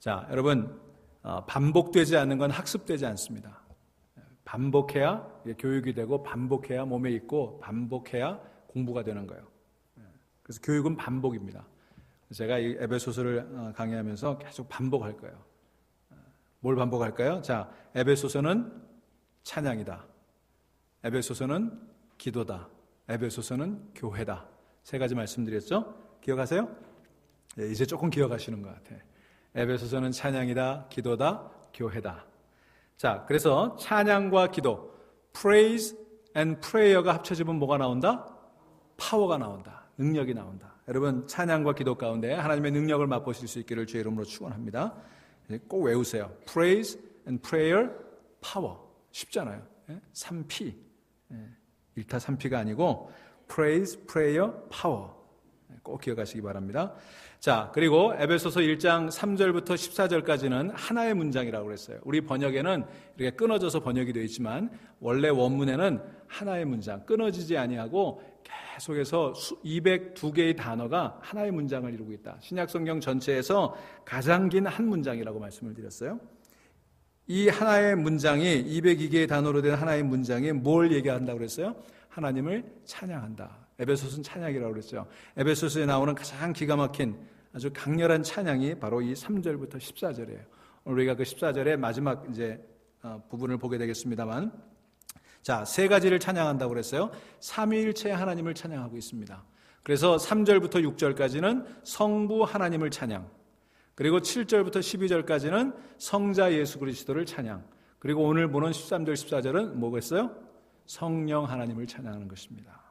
자, 여러분, 반복되지 않는 건 학습되지 않습니다. 반복해야 교육이 되고, 반복해야 몸에 있고, 반복해야 공부가 되는 거예요. 그래서 교육은 반복입니다. 제가 이 에베소서를 강의하면서 계속 반복할 거예요. 뭘 반복할까요? 자, 에베소서는 찬양이다. 에베소서는 기도다. 에베소서는 교회다. 세 가지 말씀드렸죠? 기억하세요? 네, 이제 조금 기억하시는 것 같아요. 에베소서는 찬양이다, 기도다, 교회다. 자, 그래서 찬양과 기도, praise and prayer가 합쳐지면 뭐가 나온다? 파워가 나온다. 능력이 나온다. 여러분, 찬양과 기도 가운데 하나님의 능력을 맛보실 수 있기를 주의 이름으로 축원합니다. 꼭 외우세요. praise and prayer, power. 쉽잖아요. 3P. 1타 3P가 아니고 praise, prayer, power. 꼭 기억하시기 바랍니다. 자, 그리고 에베소서 1장 3절부터 14절까지는 하나의 문장이라고 그랬어요. 우리 번역에는 이렇게 끊어져서 번역이 되어 있지만 원래 원문에는 하나의 문장, 끊어지지 아니하고 계속해서 202개의 단어가 하나의 문장을 이루고 있다. 신약성경 전체에서 가장 긴 한 문장이라고 말씀을 드렸어요. 이 하나의 문장이 202개의 단어로 된 하나의 문장이 뭘 얘기한다고 그랬어요? 하나님을 찬양한다. 에베소서는 찬양이라고 그랬죠. 에베소서에 나오는 가장 기가 막힌 아주 강렬한 찬양이 바로 이 3절부터 14절이에요. 오늘 우리가 그 14절의 마지막 부분을 보게 되겠습니다만, 자, 세 가지를 찬양한다고 그랬어요. 삼위일체 하나님을 찬양하고 있습니다. 그래서 3절부터 6절까지는 성부 하나님을 찬양, 그리고 7절부터 12절까지는 성자 예수 그리스도를 찬양, 그리고 오늘 보는 13절 14절은 뭐겠어요? 성령 하나님을 찬양하는 것입니다.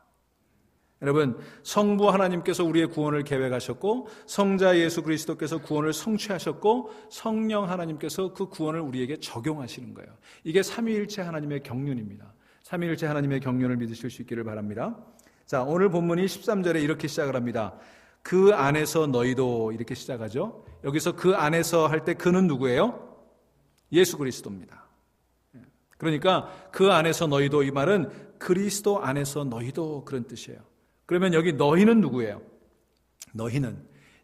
여러분, 성부 하나님께서 우리의 구원을 계획하셨고, 성자 예수 그리스도께서 구원을 성취하셨고, 성령 하나님께서 그 구원을 우리에게 적용하시는 거예요. 이게 삼위일체 하나님의 경륜입니다. 삼위일체 하나님의 경륜을 믿으실 수 있기를 바랍니다. 자, 오늘 본문이 13절에 이렇게 시작을 합니다. 그 안에서 너희도, 이렇게 시작하죠. 여기서 그 안에서 할 때 그는 누구예요? 예수 그리스도입니다. 그러니까 그 안에서 너희도, 이 말은 그리스도 안에서 너희도, 그런 뜻이에요. 그러면 여기 너희는 누구예요? 너희는,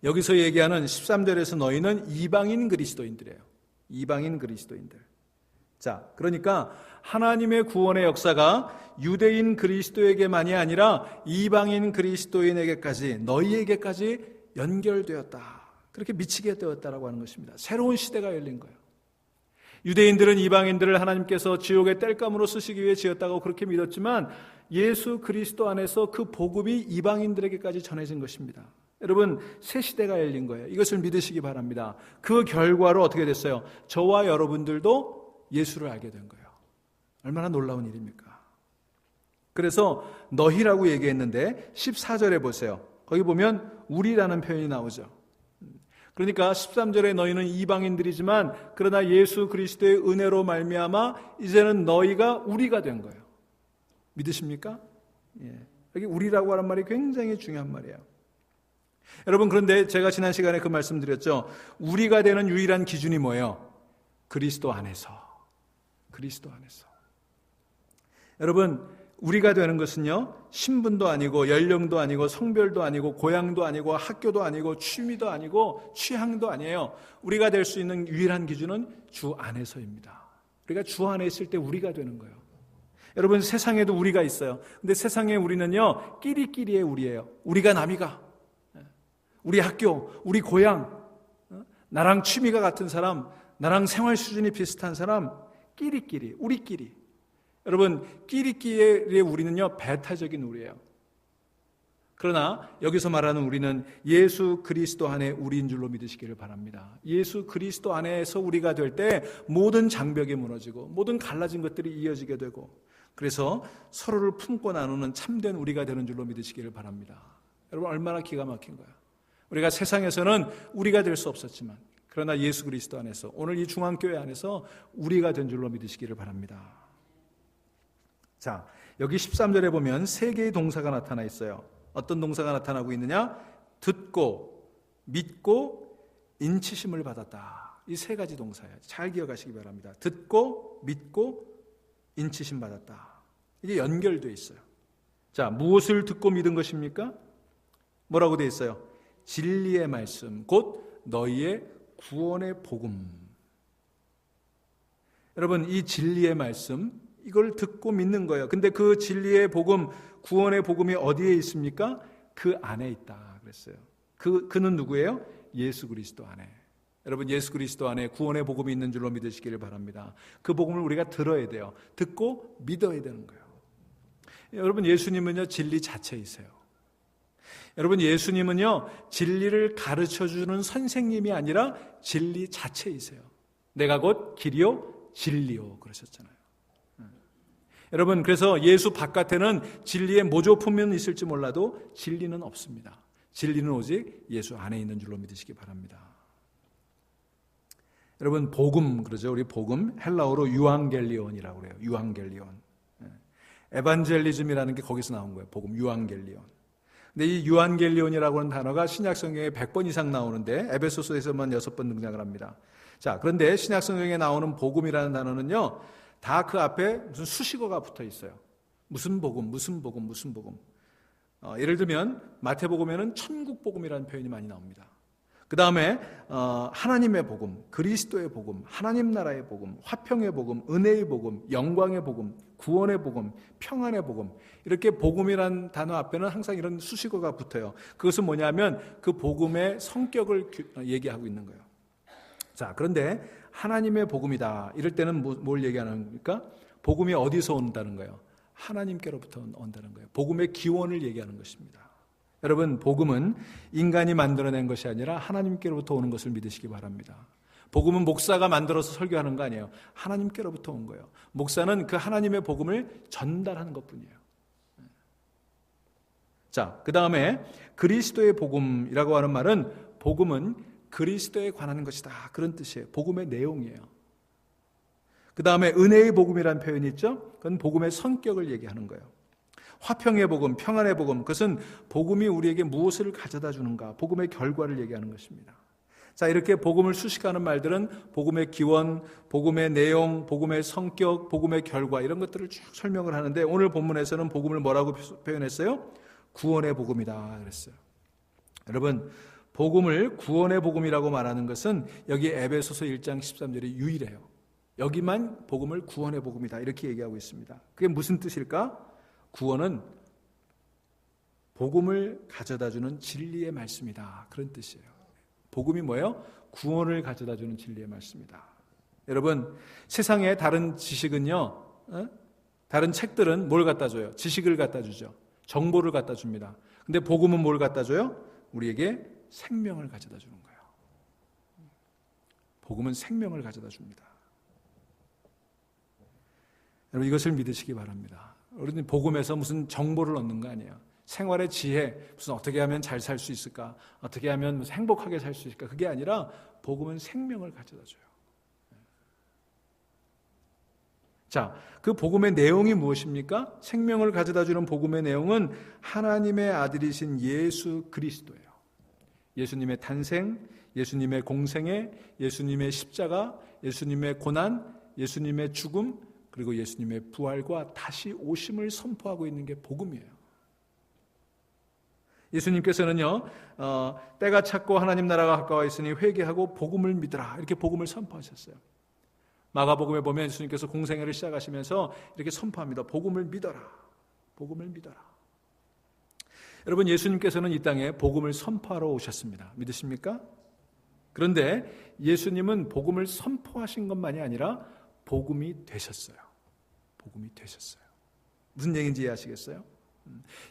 여기서 얘기하는 13절에서 너희는 이방인 그리스도인들이에요. 이방인 그리스도인들. 자, 그러니까 하나님의 구원의 역사가 유대인 그리스도에게만이 아니라 이방인 그리스도인에게까지, 너희에게까지 연결되었다. 그렇게 미치게 되었다라고 하는 것입니다. 새로운 시대가 열린 거예요. 유대인들은 이방인들을 하나님께서 지옥의 땔감으로 쓰시기 위해 지었다고 그렇게 믿었지만 예수 그리스도 안에서 그 복음이 이방인들에게까지 전해진 것입니다. 여러분, 새 시대가 열린 거예요. 이것을 믿으시기 바랍니다. 그 결과로 어떻게 됐어요? 저와 여러분들도 예수를 알게 된 거예요. 얼마나 놀라운 일입니까? 그래서 너희라고 얘기했는데 14절에 보세요. 거기 보면 우리라는 표현이 나오죠. 그러니까 13절에 너희는 이방인들이지만 그러나 예수 그리스도의 은혜로 말미암아 이제는 너희가 우리가 된 거예요. 믿으십니까? 예. 여기 우리라고 하는 말이 굉장히 중요한 말이에요. 여러분, 그런데 제가 지난 시간에 그 말씀 드렸죠. 우리가 되는 유일한 기준이 뭐예요? 그리스도 안에서. 그리스도 안에서. 여러분, 우리가 되는 것은요, 신분도 아니고 연령도 아니고 성별도 아니고 고향도 아니고 학교도 아니고 취미도 아니고 취향도 아니에요. 우리가 될 수 있는 유일한 기준은 주 안에서입니다. 우리가 주 안에 있을 때 우리가 되는 거예요. 여러분, 세상에도 우리가 있어요. 근데 세상에 우리는요, 끼리끼리의 우리예요. 우리가 남이가, 우리 학교, 우리 고향, 나랑 취미가 같은 사람, 나랑 생활 수준이 비슷한 사람, 끼리끼리, 우리끼리. 여러분, 끼리끼리의 우리는요, 배타적인 우리예요. 그러나 여기서 말하는 우리는 예수 그리스도 안에 우리인 줄로 믿으시기를 바랍니다. 예수 그리스도 안에서 우리가 될 때 모든 장벽이 무너지고 모든 갈라진 것들이 이어지게 되고, 그래서 서로를 품고 나누는 참된 우리가 되는 줄로 믿으시기를 바랍니다. 여러분, 얼마나 기가 막힌 거야. 우리가 세상에서는 우리가 될 수 없었지만 그러나 예수 그리스도 안에서, 오늘 이 중앙교회 안에서 우리가 된 줄로 믿으시기를 바랍니다. 자, 여기 13절에 보면 세 개의 동사가 나타나 있어요. 어떤 동사가 나타나고 있느냐? 듣고, 믿고, 인치심을 받았다. 이 세 가지 동사예요. 잘 기억하시기 바랍니다. 듣고, 믿고, 인치심 받았다. 이게 연결되어 있어요. 자, 무엇을 듣고 믿은 것입니까? 뭐라고 되어 있어요? 진리의 말씀, 곧 너희의 구원의 복음. 여러분, 이 진리의 말씀, 이걸 듣고 믿는 거예요. 근데 그 진리의 복음, 구원의 복음이 어디에 있습니까? 그 안에 있다 그랬어요. 그는 누구예요? 예수 그리스도 안에. 여러분, 예수 그리스도 안에 구원의 복음이 있는 줄로 믿으시기를 바랍니다. 그 복음을 우리가 들어야 돼요. 듣고 믿어야 되는 거예요. 여러분, 예수님은요, 진리 자체이세요. 여러분, 예수님은요, 진리를 가르쳐주는 선생님이 아니라 진리 자체이세요. 내가 곧 길이요 진리요 그러셨잖아요. 여러분, 그래서 예수 바깥에는 진리의 모조품은 있을지 몰라도 진리는 없습니다. 진리는 오직 예수 안에 있는 줄로 믿으시기 바랍니다. 여러분, 복음 그러죠. 우리 복음, 헬라어로 유앙겔리온이라고 그래요. 유앙겔리온. 에반젤리즘이라는 게 거기서 나온 거예요. 복음, 유앙겔리온. 근데 이 유앙겔리온이라고 하는 단어가 신약 성경에 100번 이상 나오는데 에베소서에서만 6번 등장을 합니다. 자, 그런데 신약 성경에 나오는 복음이라는 단어는요, 다 그 앞에 무슨 수식어가 붙어 있어요. 무슨 복음, 무슨 복음, 무슨 복음. 예를 들면 마태복음에는 천국 복음이라는 표현이 많이 나옵니다. 그 다음에 하나님의 복음, 그리스도의 복음, 하나님 나라의 복음, 화평의 복음, 은혜의 복음, 영광의 복음, 구원의 복음, 평안의 복음. 이렇게 복음이라는 단어 앞에는 항상 이런 수식어가 붙어요. 그것은 뭐냐면 그 복음의 성격을 얘기하고 있는 거예요. 자, 그런데 하나님의 복음이다 이럴 때는 뭘 얘기하는 겁니까? 복음이 어디서 온다는 거예요? 하나님께로부터 온다는 거예요. 복음의 기원을 얘기하는 것입니다. 여러분, 복음은 인간이 만들어낸 것이 아니라 하나님께로부터 오는 것을 믿으시기 바랍니다. 복음은 목사가 만들어서 설교하는 거 아니에요. 하나님께로부터 온 거예요. 목사는 그 하나님의 복음을 전달하는 것뿐이에요. 자, 그 다음에 그리스도의 복음이라고 하는 말은 복음은 그리스도에 관한 것이다, 그런 뜻이에요. 복음의 내용이에요. 그 다음에 은혜의 복음이라는 표현이 있죠. 그건 복음의 성격을 얘기하는 거예요. 화평의 복음, 평안의 복음, 그것은 복음이 우리에게 무엇을 가져다 주는가, 복음의 결과를 얘기하는 것입니다. 자, 이렇게 복음을 수식하는 말들은 복음의 기원, 복음의 내용, 복음의 성격, 복음의 결과, 이런 것들을 쭉 설명을 하는데, 오늘 본문에서는 복음을 뭐라고 표현했어요? 구원의 복음이다 그랬어요. 여러분, 복음을 구원의 복음이라고 말하는 것은 여기 에베소서 1장 13절이 유일해요. 여기만 복음을 구원의 복음이다 이렇게 얘기하고 있습니다. 그게 무슨 뜻일까? 구원은 복음을 가져다주는 진리의 말씀이다, 그런 뜻이에요. 복음이 뭐예요? 구원을 가져다주는 진리의 말씀이다. 여러분, 세상의 다른 지식은요, 다른 책들은 뭘 갖다 줘요? 지식을 갖다 주죠. 정보를 갖다 줍니다. 근데 복음은 뭘 갖다 줘요? 우리에게 생명을 가져다 주는 거예요. 복음은 생명을 가져다 줍니다. 여러분, 이것을 믿으시기 바랍니다. 우리는 복음에서 무슨 정보를 얻는 거 아니에요. 생활의 지혜, 무슨 어떻게 하면 잘 살 수 있을까, 어떻게 하면 무슨 행복하게 살 수 있을까, 그게 아니라 복음은 생명을 가져다 줘요. 자, 그 복음의 내용이 무엇입니까? 생명을 가져다 주는 복음의 내용은 하나님의 아들이신 예수 그리스도예요. 예수님의 탄생, 예수님의 공생애, 예수님의 십자가, 예수님의 고난, 예수님의 죽음, 그리고 예수님의 부활과 다시 오심을 선포하고 있는 게 복음이에요. 예수님께서는요, 때가 찼고 하나님 나라가 가까워 있으니 회개하고 복음을 믿으라, 이렇게 복음을 선포하셨어요. 마가복음에 보면 예수님께서 공생애를 시작하시면서 이렇게 선포합니다. 복음을 믿어라, 복음을 믿어라. 여러분, 예수님께서는 이 땅에 복음을 선포하러 오셨습니다. 믿으십니까? 그런데 예수님은 복음을 선포하신 것만이 아니라 복음이 되셨어요. 복음이 되셨어요. 무슨 얘기인지 이해하시겠어요?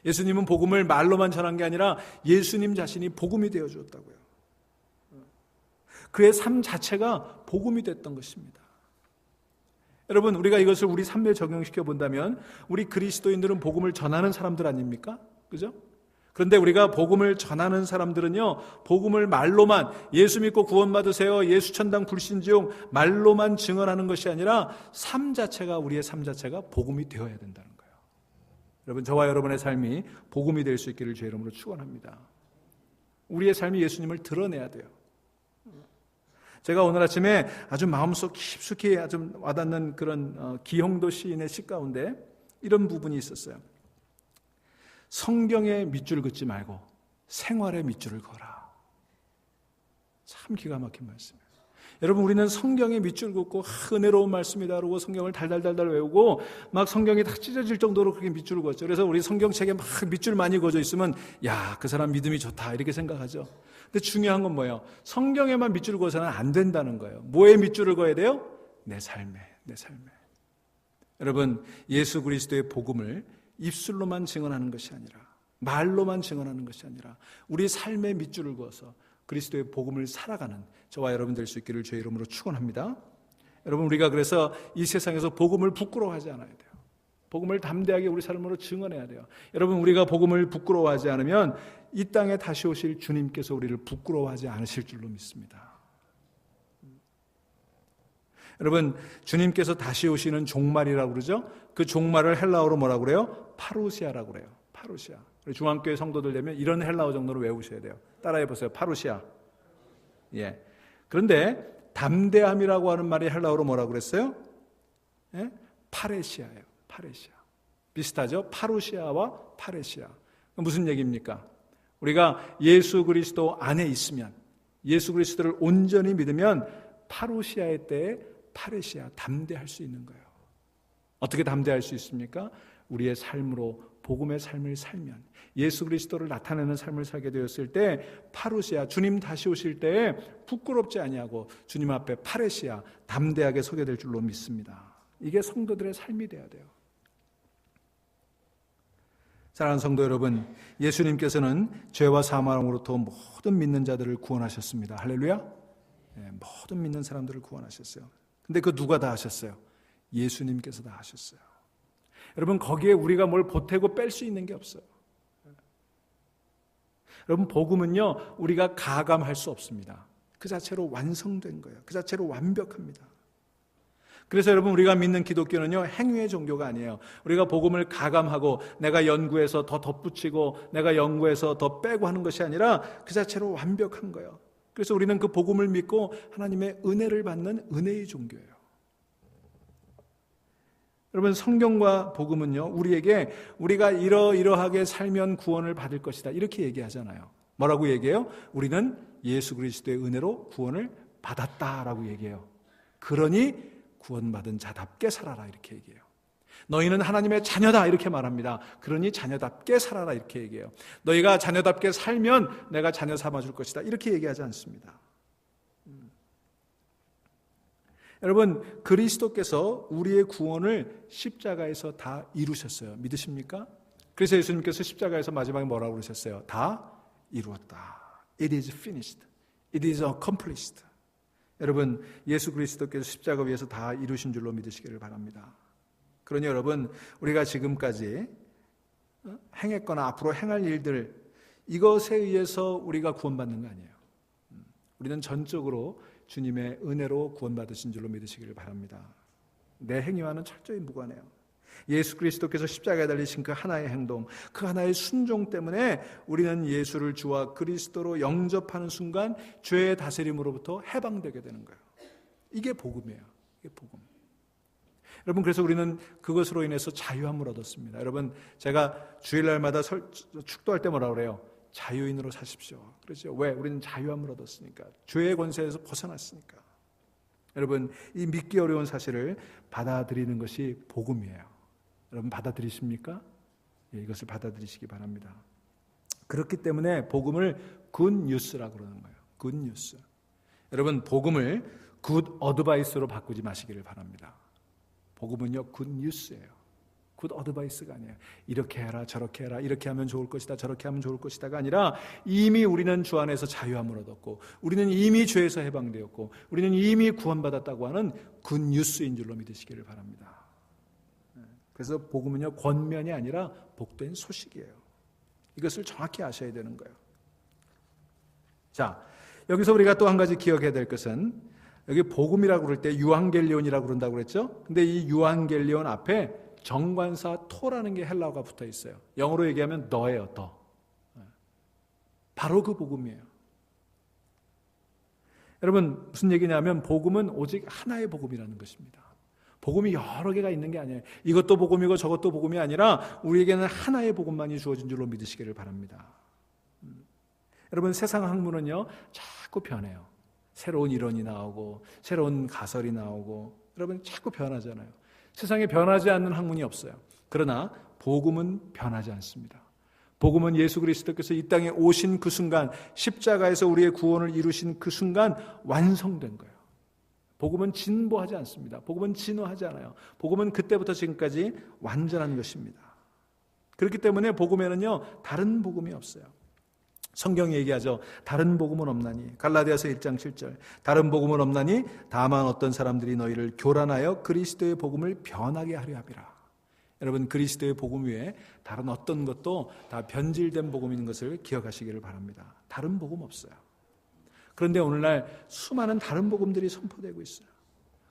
예수님은 복음을 말로만 전한 게 아니라 예수님 자신이 복음이 되어 주었다고요. 그의 삶 자체가 복음이 됐던 것입니다. 여러분, 우리가 이것을 우리 삶에 적용시켜 본다면 우리 그리스도인들은 복음을 전하는 사람들 아닙니까? 그죠? 그런데 우리가 복음을 전하는 사람들은요, 복음을 말로만 예수 믿고 구원받으세요, 예수 천당 불신지용 말로만 증언하는 것이 아니라 삶 자체가, 우리의 삶 자체가 복음이 되어야 된다는 거예요. 여러분, 저와 여러분의 삶이 복음이 될 수 있기를 주의 이름으로 축원합니다. 우리의 삶이 예수님을 드러내야 돼요. 제가 오늘 아침에 아주 마음속 깊숙이 아주 와닿는 그런 기홍도 시인의 시 가운데 이런 부분이 있었어요. 성경에 밑줄 긋지 말고 생활에 밑줄을 그어라. 참 기가 막힌 말씀이에요. 여러분, 우리는 성경에 밑줄 긋고 은혜로운 말씀이다 그러고 성경을 달달달달 외우고 막 성경이 다 찢어질 정도로 그렇게 밑줄을 그었죠. 그래서 우리 성경책에 막 밑줄 많이 그어져 있으면 야, 그 사람 믿음이 좋다 이렇게 생각하죠. 근데 중요한 건 뭐예요? 성경에만 밑줄을 그어서는 안 된다는 거예요. 뭐에 밑줄을 그어야 돼요? 내 삶에. 여러분, 예수 그리스도의 복음을 입술로만 증언하는 것이 아니라, 말로만 증언하는 것이 아니라 우리 삶의 밑줄을 그어서 그리스도의 복음을 살아가는 저와 여러분 될 수 있기를 주의 이름으로 축원합니다. 여러분, 우리가 그래서 이 세상에서 복음을 부끄러워하지 않아야 돼요. 복음을 담대하게 우리 삶으로 증언해야 돼요. 여러분, 우리가 복음을 부끄러워하지 않으면 이 땅에 다시 오실 주님께서 우리를 부끄러워하지 않으실 줄로 믿습니다. 여러분, 주님께서 다시 오시는 종말이라고 그러죠? 그 종말을 헬라어로 뭐라고 그래요? 파루시아라고 그래요. 파루시아. 중앙교회 성도들 되면 이런 헬라어 정도로 외우셔야 돼요. 따라해 보세요. 파루시아. 예. 그런데 담대함이라고 하는 말이 헬라어로 뭐라고 그랬어요? 예? 파레시아예요. 파레시아. 비슷하죠? 파루시아와 파레시아. 무슨 얘기입니까? 우리가 예수 그리스도 안에 있으면, 예수 그리스도를 온전히 믿으면 파루시아의 때에 파레시아, 담대할 수 있는 거예요. 어떻게 담대할 수 있습니까? 우리의 삶으로 복음의 삶을 살면, 예수 그리스도를 나타내는 삶을 살게 되었을 때 파루시아, 주님 다시 오실 때에 부끄럽지 아니하고 주님 앞에 파레시아, 담대하게 서게 될 줄로 믿습니다. 이게 성도들의 삶이 돼야 돼요. 사랑하는 성도 여러분, 예수님께서는 죄와 사망으로부터 모든 믿는 자들을 구원하셨습니다. 할렐루야. 네, 모든 믿는 사람들을 구원하셨어요. 근데 그 누가 다 하셨어요? 예수님께서 다 하셨어요. 여러분, 거기에 우리가 뭘 보태고 뺄 수 있는 게 없어요. 여러분, 복음은요, 우리가 가감할 수 없습니다. 그 자체로 완성된 거예요. 그 자체로 완벽합니다. 그래서 여러분, 우리가 믿는 기독교는요, 행위의 종교가 아니에요. 우리가 복음을 가감하고 내가 연구해서 더 덧붙이고 내가 연구해서 더 빼고 하는 것이 아니라 그 자체로 완벽한 거예요. 그래서 우리는 그 복음을 믿고 하나님의 은혜를 받는 은혜의 종교예요. 여러분, 성경과 복음은요, 우리에게 우리가 이러이러하게 살면 구원을 받을 것이다 이렇게 얘기하잖아요. 뭐라고 얘기해요? 우리는 예수 그리스도의 은혜로 구원을 받았다라고 얘기해요. 그러니 구원받은 자답게 살아라 이렇게 얘기해요. 너희는 하나님의 자녀다 이렇게 말합니다. 그러니 자녀답게 살아라 이렇게 얘기해요. 너희가 자녀답게 살면 내가 자녀 삼아줄 것이다 이렇게 얘기하지 않습니다. 여러분, 그리스도께서 우리의 구원을 십자가에서 다 이루셨어요. 믿으십니까? 그래서 예수님께서 십자가에서 마지막에 뭐라고 그러셨어요? 다 이루었다. It is finished. It is accomplished. 여러분, 예수 그리스도께서 십자가 위에서 다 이루신 줄로 믿으시기를 바랍니다. 그러니 여러분, 우리가 지금까지 행했거나 앞으로 행할 일들, 이것에 의해서 우리가 구원받는 거 아니에요. 우리는 전적으로 주님의 은혜로 구원받으신 줄로 믿으시기를 바랍니다. 내 행위와는 철저히 무관해요. 예수 그리스도께서 십자가에 달리신 그 하나의 행동, 그 하나의 순종 때문에 우리는 예수를 주와 그리스도로 영접하는 순간 죄의 다스림으로부터 해방되게 되는 거예요. 이게 복음이에요. 이게 복음. 여러분, 그래서 우리는 그것으로 인해서 자유함을 얻었습니다. 여러분, 제가 주일날마다 축도할 때 뭐라고 그래요? 자유인으로 사십시오. 그렇죠? 왜? 우리는 자유함을 얻었으니까. 죄의 권세에서 벗어났으니까. 여러분, 이 믿기 어려운 사실을 받아들이는 것이 복음이에요. 여러분, 받아들이십니까? 예, 이것을 받아들이시기 바랍니다. 그렇기 때문에 복음을 굿뉴스라고 그러는 거예요. 굿뉴스. 여러분, 복음을 굿 어드바이스로 바꾸지 마시기를 바랍니다. 복음은요, 굿뉴스예요. 굿 어드바이스가 아니에요. 이렇게 해라, 저렇게 해라, 이렇게 하면 좋을 것이다, 저렇게 하면 좋을 것이다가 아니라 이미 우리는 주 안에서 자유함을 얻었고 우리는 이미 죄에서 해방되었고 우리는 이미 구원받았다고 하는 굿뉴스인 줄로 믿으시기를 바랍니다. 그래서 복음은요, 권면이 아니라 복된 소식이에요. 이것을 정확히 아셔야 되는 거예요. 자, 여기서 우리가 또 한 가지 기억해야 될 것은, 여기 복음이라고 그럴 때 유앙겔리온이라고 그런다고 그랬죠? 근데 이 유앙겔리온 앞에 정관사 토라는 게 헬라어가 붙어 있어요. 영어로 얘기하면 너예요, 더. 바로 그 복음이에요. 여러분, 무슨 얘기냐면 복음은 오직 하나의 복음이라는 것입니다. 복음이 여러 개가 있는 게 아니에요. 이것도 복음이고 저것도 복음이 아니라 우리에게는 하나의 복음만이 주어진 줄로 믿으시기를 바랍니다. 여러분, 세상 학문은요, 자꾸 변해요. 새로운 이론이 나오고 새로운 가설이 나오고 여러분 자꾸 변하잖아요. 세상에 변하지 않는 학문이 없어요. 그러나 복음은 변하지 않습니다. 복음은 예수 그리스도께서 이 땅에 오신 그 순간, 십자가에서 우리의 구원을 이루신 그 순간 완성된 거예요. 복음은 진보하지 않습니다. 복음은 진화하지 않아요. 복음은 그때부터 지금까지 완전한 것입니다. 그렇기 때문에 복음에는요, 다른 복음이 없어요. 성경이 얘기하죠. 다른 복음은 없나니. 갈라디아서 1장 7절. 다른 복음은 없나니 다만 어떤 사람들이 너희를 교란하여 그리스도의 복음을 변하게 하려 함이라. 여러분, 그리스도의 복음 외에 다른 어떤 것도 다 변질된 복음인 것을 기억하시기를 바랍니다. 다른 복음 없어요. 그런데 오늘날 수많은 다른 복음들이 선포되고 있어요.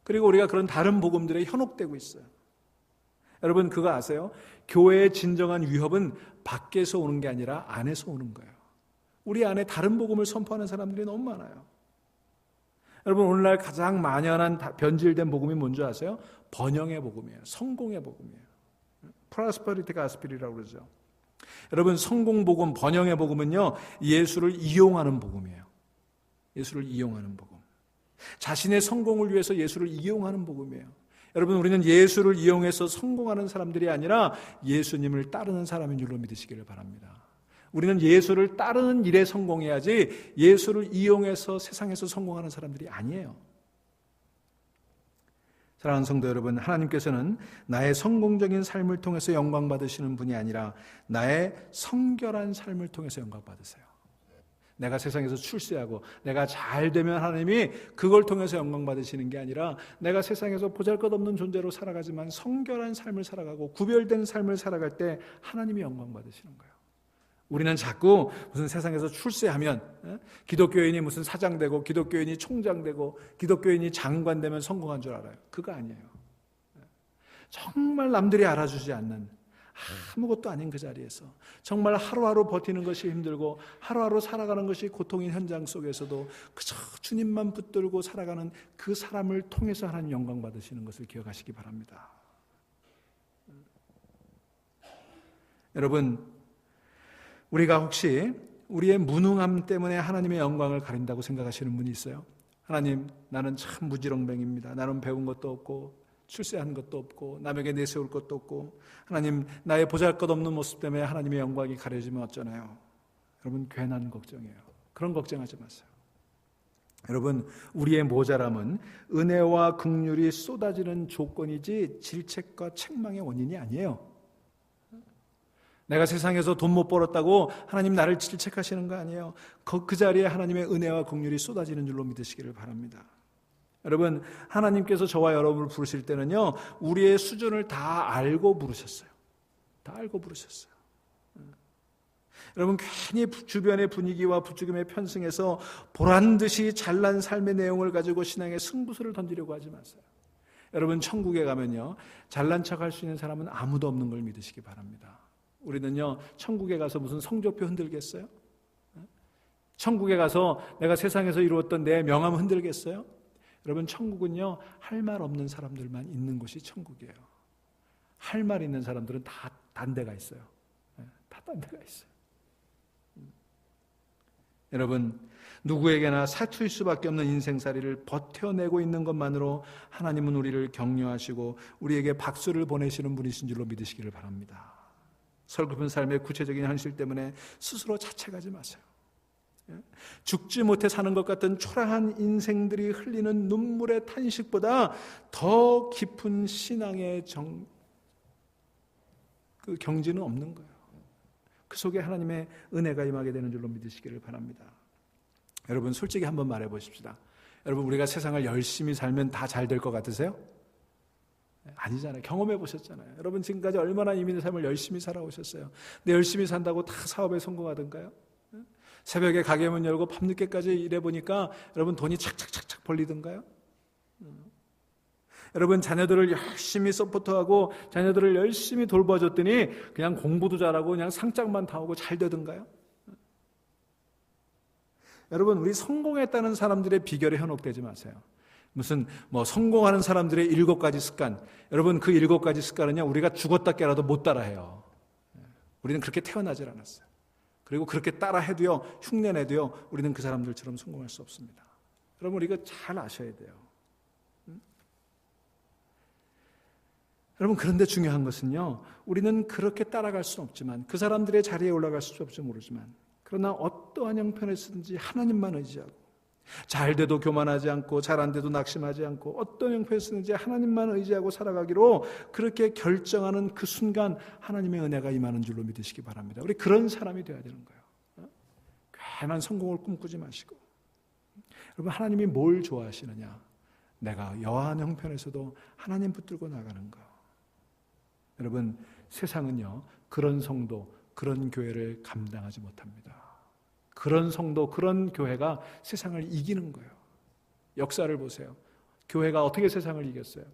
그리고 우리가 그런 다른 복음들에 현혹되고 있어요. 여러분, 그거 아세요? 교회의 진정한 위협은 밖에서 오는 게 아니라 안에서 오는 거예요. 우리 안에 다른 복음을 선포하는 사람들이 너무 많아요. 여러분, 오늘날 가장 만연한 변질된 복음이 뭔지 아세요? 번영의 복음이에요. 성공의 복음이에요. 프로스퍼리티 가스펠이라고 그러죠. 여러분, 성공 복음, 번영의 복음은요, 예수를 이용하는 복음이에요. 예수를 이용하는 복음. 자신의 성공을 위해서 예수를 이용하는 복음이에요. 여러분, 우리는 예수를 이용해서 성공하는 사람들이 아니라 예수님을 따르는 사람인 줄로 믿으시기를 바랍니다. 우리는 예수를 따르는 일에 성공해야지 예수를 이용해서 세상에서 성공하는 사람들이 아니에요. 사랑하는 성도 여러분, 하나님께서는 나의 성공적인 삶을 통해서 영광 받으시는 분이 아니라 나의 성결한 삶을 통해서 영광 받으세요. 내가 세상에서 출세하고 내가 잘 되면 하나님이 그걸 통해서 영광 받으시는 게 아니라 내가 세상에서 보잘것없는 존재로 살아가지만 성결한 삶을 살아가고 구별된 삶을 살아갈 때 하나님이 영광 받으시는 거예요. 우리는 자꾸 무슨 세상에서 출세하면 기독교인이 무슨 사장 되고 기독교인이 총장 되고 기독교인이 장관 되면 성공한 줄 알아요. 그거 아니에요. 정말 남들이 알아주지 않는 아무것도 아닌 그 자리에서 정말 하루하루 버티는 것이 힘들고 하루하루 살아가는 것이 고통인 현장 속에서도 그저 주님만 붙들고 살아가는 그 사람을 통해서 하나님 영광 받으시는 것을 기억하시기 바랍니다. 여러분, 우리가 혹시 우리의 무능함 때문에 하나님의 영광을 가린다고 생각하시는 분이 있어요? 하나님, 나는 참 무지렁뱅입니다. 나는 배운 것도 없고 출세한 것도 없고 남에게 내세울 것도 없고 하나님, 나의 보잘것없는 모습 때문에 하나님의 영광이 가려지면 어쩌나요? 여러분, 괜한 걱정이에요. 그런 걱정하지 마세요. 여러분, 우리의 모자람은 은혜와 긍휼이 쏟아지는 조건이지 질책과 책망의 원인이 아니에요. 내가 세상에서 돈 못 벌었다고 하나님 나를 질책하시는 거 아니에요. 그 자리에 하나님의 은혜와 긍휼이 쏟아지는 줄로 믿으시기를 바랍니다. 여러분, 하나님께서 저와 여러분을 부르실 때는요, 우리의 수준을 다 알고 부르셨어요. 다 알고 부르셨어요. 여러분, 괜히 주변의 분위기와 부추김에 편승해서 보란듯이 잘난 삶의 내용을 가지고 신앙의 승부수를 던지려고 하지 마세요. 여러분, 천국에 가면요, 잘난 척할 수 있는 사람은 아무도 없는 걸 믿으시기 바랍니다. 우리는요, 천국에 가서 무슨 성적표 흔들겠어요? 천국에 가서 내가 세상에서 이루었던 내 명함 흔들겠어요? 여러분, 천국은요, 할 말 없는 사람들만 있는 곳이 천국이에요. 할 말 있는 사람들은 다 딴 데가 있어요. 다 딴 데가 있어요. 여러분, 누구에게나 사투일 수밖에 없는 인생살이를 버텨내고 있는 것만으로 하나님은 우리를 격려하시고 우리에게 박수를 보내시는 분이신 줄로 믿으시기를 바랍니다. 설굽은 삶의 구체적인 현실 때문에 스스로 자책하지 마세요. 죽지 못해 사는 것 같은 초라한 인생들이 흘리는 눈물의 탄식보다 더 깊은 신앙의 그 경지는 없는 거예요. 그 속에 하나님의 은혜가 임하게 되는 줄로 믿으시기를 바랍니다. 여러분, 솔직히 한번 말해 보십시다. 여러분, 우리가 세상을 열심히 살면 다 잘 될 것 같으세요? 아니잖아요. 경험해 보셨잖아요. 여러분, 지금까지 얼마나 이민의 삶을 열심히 살아오셨어요. 근데 열심히 산다고 다 사업에 성공하던가요? 새벽에 가게 문 열고 밤늦게까지 일해보니까 여러분 돈이 착착착착 벌리던가요? 여러분, 자녀들을 열심히 서포트하고 자녀들을 열심히 돌봐줬더니 그냥 공부도 잘하고 그냥 상장만 타오고 잘 되던가요? 여러분, 우리 성공했다는 사람들의 비결에 현혹되지 마세요. 무슨 성공하는 사람들의 7가지 습관, 여러분, 그 7가지 습관은요, 우리가 죽었다 깨라도 못 따라해요. 우리는 그렇게 태어나질 않았어요. 그리고 그렇게 따라해도요, 흉내내도요, 우리는 그 사람들처럼 성공할 수 없습니다. 여러분 이거 잘 아셔야 돼요. 여러분 그런데 중요한 것은요, 우리는 그렇게 따라갈 수는 없지만, 그 사람들의 자리에 올라갈 수 없을지 모르지만, 그러나 어떠한 형편에서든지 하나님만 의지하고, 잘 돼도 교만하지 않고 잘 안 돼도 낙심하지 않고 어떤 형편에서든지 하나님만 의지하고 살아가기로 그렇게 결정하는 그 순간 하나님의 은혜가 임하는 줄로 믿으시기 바랍니다. 우리 그런 사람이 되어야 되는 거예요. 괜한 성공을 꿈꾸지 마시고, 여러분 하나님이 뭘 좋아하시느냐? 내가 여하한 형편에서도 하나님 붙들고 나가는 거. 여러분 세상은요 그런 성도, 그런 교회를 감당하지 못합니다. 그런 성도, 그런 교회가 세상을 이기는 거예요. 역사를 보세요. 교회가 어떻게 세상을 이겼어요?